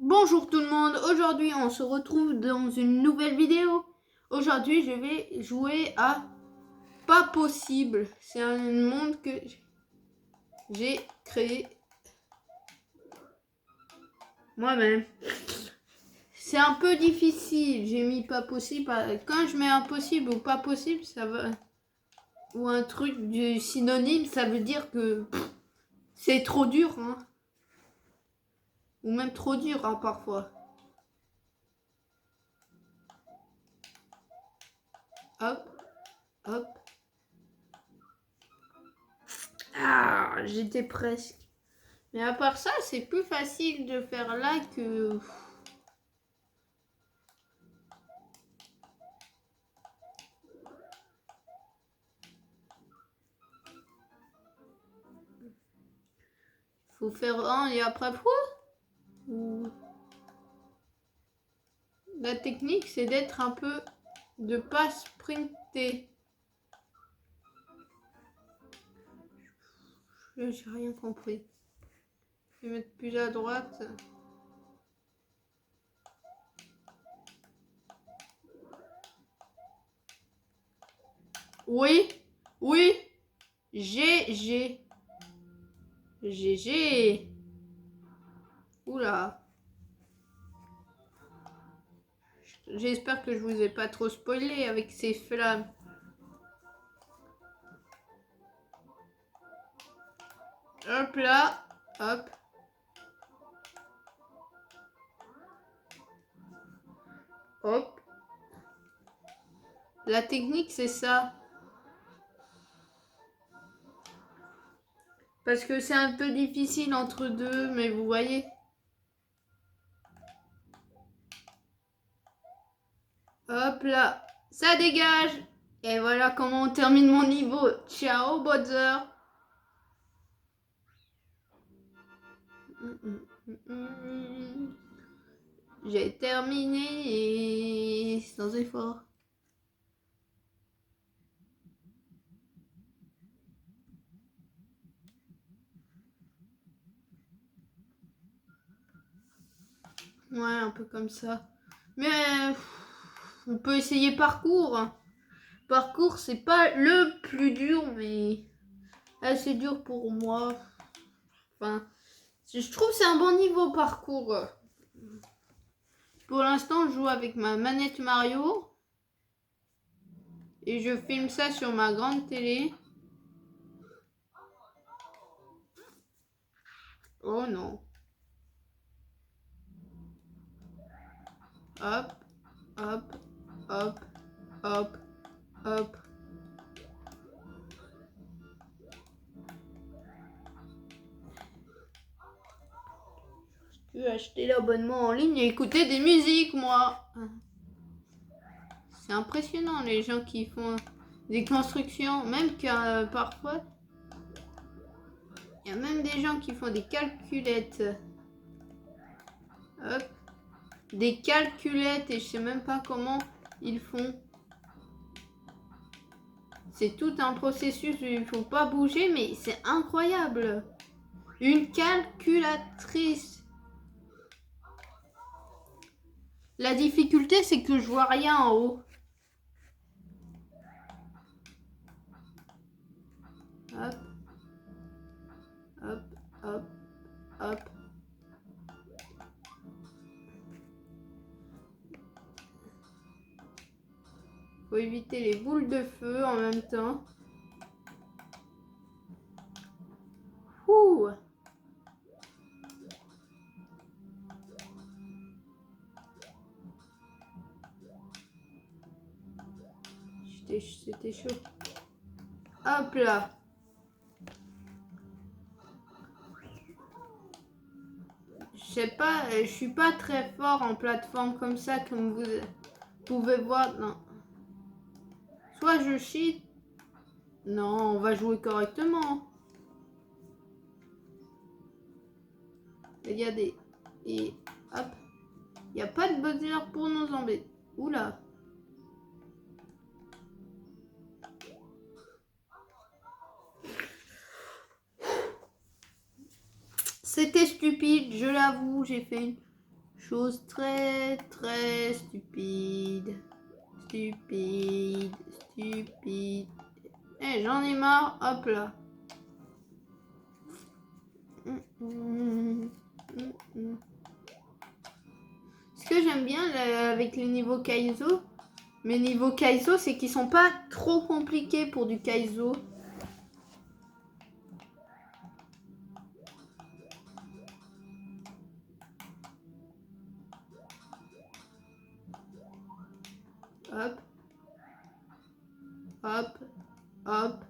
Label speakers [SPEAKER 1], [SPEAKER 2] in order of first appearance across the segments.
[SPEAKER 1] Bonjour tout le monde, aujourd'hui on se retrouve dans une nouvelle vidéo. Aujourd'hui je vais jouer à Pas Possible. C'est un monde que j'ai créé moi-même. C'est un peu difficile, j'ai mis Pas Possible. Quand je mets Impossible ou Pas Possible, ça va... Ou un truc du synonyme, ça veut dire que c'est trop dur. Hein. Ou même trop dur hein, parfois. Hop, hop. Ah, j'étais presque. Mais à part ça, c'est plus facile de faire là que... Faut faire un et après fois. Ou... La technique, c'est d'être un peu... de pas sprinter. J'ai rien compris. Je vais mettre plus à droite. Oui, oui. GG. GG. Oula. J'espère que je vous ai pas trop spoilé avec ces flammes. Hop là. Hop. Hop. La technique, c'est ça. Parce que c'est un peu difficile entre deux, mais vous voyez. Hop là, ça dégage. Et voilà comment on termine mon niveau. Ciao, Bother. J'ai terminé sans effort. Ouais, un peu comme ça. Mais on peut essayer parcours. Parcours, c'est pas le plus dur, mais assez dur pour moi. Enfin, je trouve que c'est un bon niveau parcours. Pour l'instant, je joue avec ma manette Mario. Et je filme ça sur ma grande télé. Oh non. Hop, hop, hop, hop, hop. Je vais acheter l'abonnement en ligne et écouter des musiques, moi. C'est impressionnant, les gens qui font des constructions, même que parfois, il y a même des gens qui font des calculettes. Hop. Des calculettes et je sais même pas comment ils font. C'est tout un processus où il faut pas bouger, mais c'est incroyable. Une calculatrice. La difficulté, c'est que je vois rien en haut. Hop. Hop, hop, hop. Faut éviter les boules de feu en même temps. Ouh. C'était chaud. Hop là. Je sais pas, je suis pas très fort en plateforme comme ça, comme vous pouvez voir. Non. Soit je cheat. Non, on va jouer correctement. Regardez. Et hop. Il n'y a pas de buzzer pour nous embêter. Oula. C'était stupide, je l'avoue, j'ai fait une Chose très très stupide. Stupide. Stupide. Eh, j'en ai marre. Hop là. Ce que j'aime bien avec les niveaux Kaizo, mes niveaux Kaizo, c'est qu'ils sont pas trop compliqués pour du Kaizo. Hop. Hop. Hop.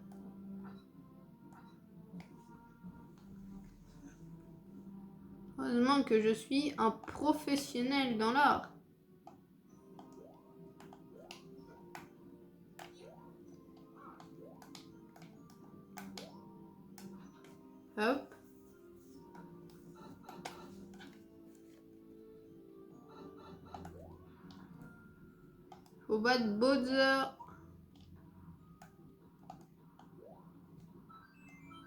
[SPEAKER 1] Heureusement que je suis un professionnel dans l'art. Hop. Faut battre Bowser.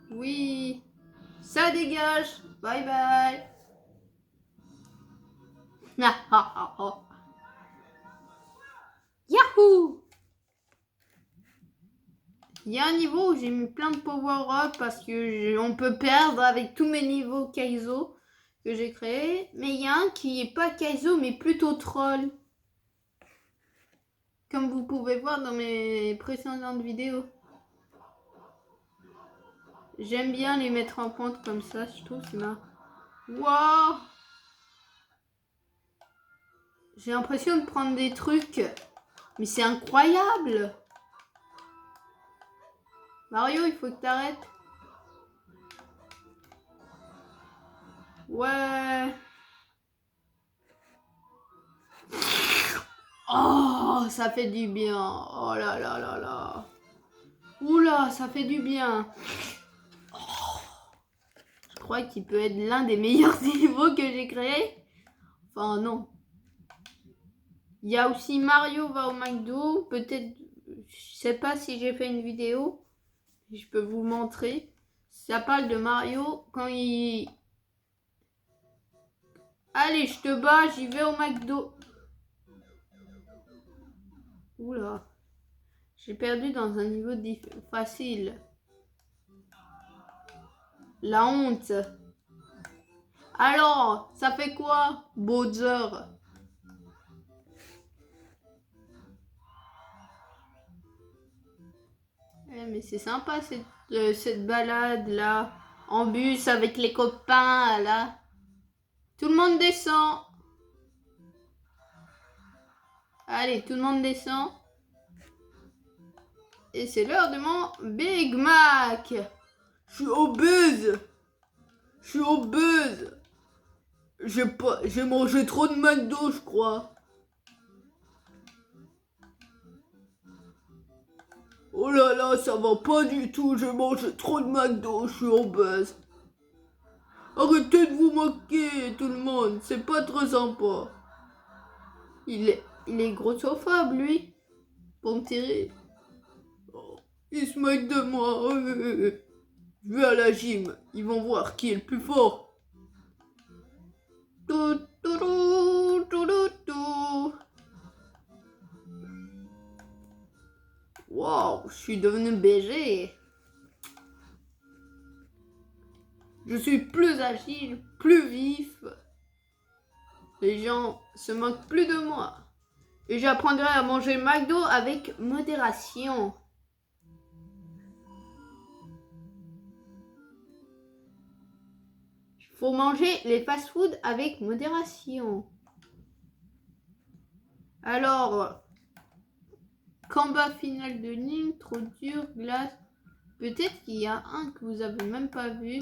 [SPEAKER 1] Oui. Ça dégage. Bye bye. Yahoo! Il y a un niveau où j'ai mis plein de power-up parce que on peut perdre avec tous mes niveaux Kaizo que j'ai créés. Mais il y a un qui est pas Kaizo mais plutôt troll. Comme vous pouvez voir dans mes précédentes vidéos. J'aime bien les mettre en pointe comme ça, je trouve c'est marrant. Waouh! J'ai l'impression de prendre des trucs. Mais c'est incroyable! Mario, il faut que t'arrêtes. Ouais. Oh, ça fait du bien. Oh là là là là. Oula, ça fait du bien. Oh. Je crois qu'il peut être l'un des meilleurs niveaux que j'ai créé. Enfin, non. Il y a aussi Mario va au McDo. Peut-être, je sais pas si j'ai fait une vidéo. Je peux vous montrer. Ça parle de Mario quand il... Allez, je te bats, j'y vais au McDo. Oula. J'ai perdu dans un niveau facile. La honte. Alors, ça fait quoi, Bowser? Mais c'est sympa cette balade là. En bus avec les copains là. Tout le monde descend. Allez, tout le monde descend. Et c'est l'heure de mon Big Mac. Je suis obèse. Je suis obèse. J'ai mangé trop de McDo, je crois. Oh là là, ça va pas du tout. J'ai mangé trop de McDo, je suis obèse. Arrêtez de vous moquer, tout le monde. C'est pas très sympa. Il est grossophobe, lui. Pour me tirer. Oh, il se moque de moi. Je vais à la gym. Ils vont voir qui est le plus fort. Wow, je suis devenu BG. Je suis plus agile, plus vif. Les gens se moquent plus de moi. Et j'apprendrai à manger McDo avec modération. Il faut manger les fast-food avec modération. Alors, combat final de Link, trop dur, glace. Peut-être qu'il y a un que vous avez même pas vu.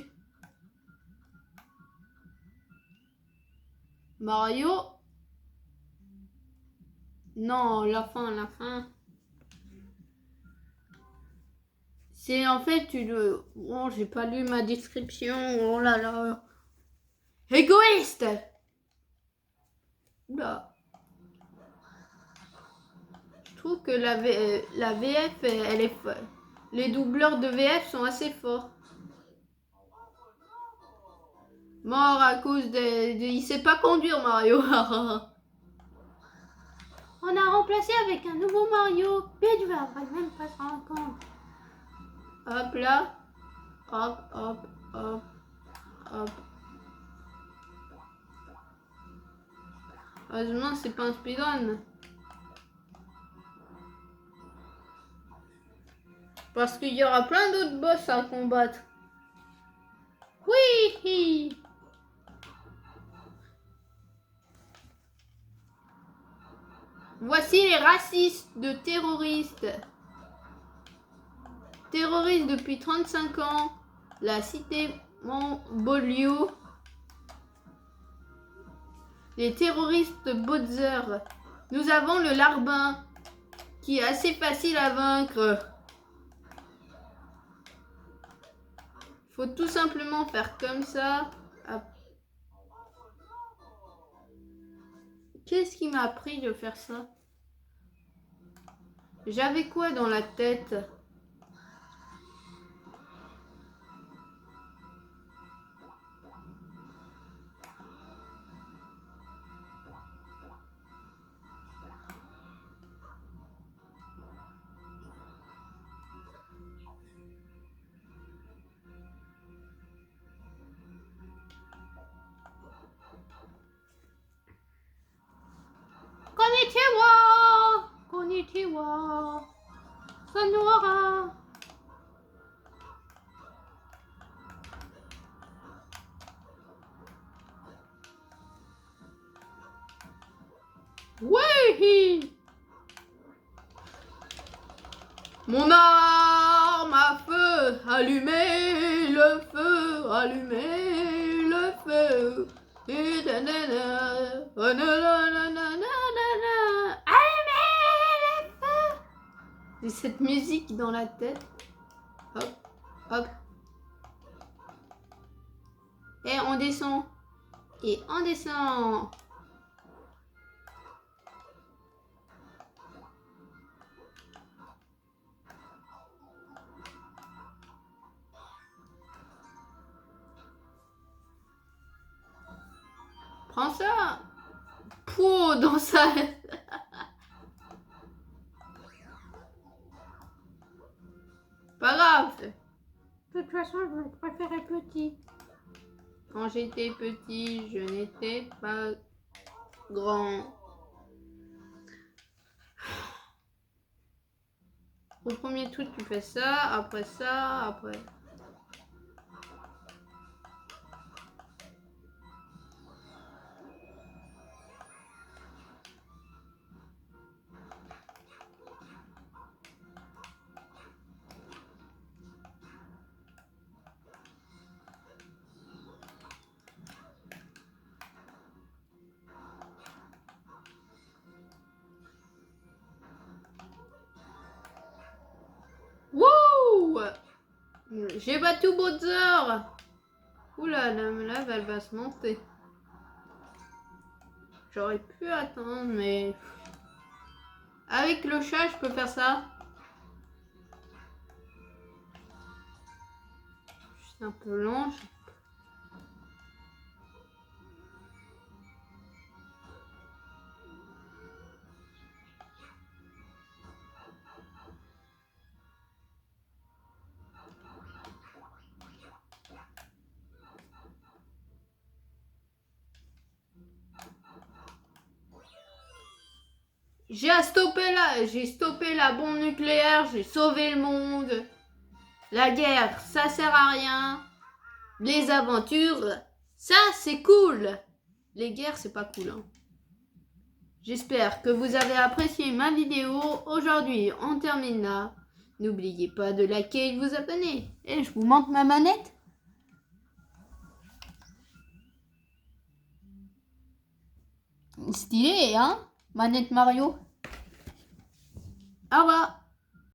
[SPEAKER 1] Mario. Non, la fin. C'est en fait une... Oh, j'ai pas lu ma description. Oh là là. Égoïste. Oula. Je trouve que la VF, elle est... Les doubleurs de VF sont assez forts. Mort à cause il sait pas conduire, Mario. On a remplacé avec un nouveau Mario. Mais tu vas même pas se rendre compte. Hop là. Hop, hop, hop, hop. Heureusement, c'est pas un speedrun. Parce qu'il y aura plein d'autres boss à combattre. Oui. Voici les racistes de terroristes. Terroristes depuis 35 ans. La cité Montboliu. Les terroristes Bowser. Nous avons le larbin, qui est assez facile à vaincre. Faut tout simplement faire comme ça. Qu'est-ce qui m'a appris de faire ça? J'avais quoi dans la tête? Konnichiwa! Konnichiwa! Sonora! Oui! Mon arme à feu! Allumez le feu! Allumez le feu! Et nanana, oh nanana, allumez le feu! J'ai cette musique dans la tête. Hop, hop. Et on descend. Et on descend. Prends ça. Pouh, dans sa... Pas grave. De toute façon, je préférais petit. Quand j'étais petit, je n'étais pas grand. Au premier truc, tu fais ça, après ça, après... Wouh! J'ai battu Bowser! Oula, la lave, elle va se monter. J'aurais pu attendre, mais... Avec le chat, je peux faire ça. C'est un peu long. J'ai stoppé la bombe nucléaire, j'ai sauvé le monde. La guerre, ça sert à rien. Les aventures, ça c'est cool. Les guerres, c'est pas cool. Hein. J'espère que vous avez apprécié ma vidéo. Aujourd'hui, on termine là. N'oubliez pas de liker et de vous abonner. Et je vous montre ma manette. Stylé, hein? Manette Mario. Au revoir.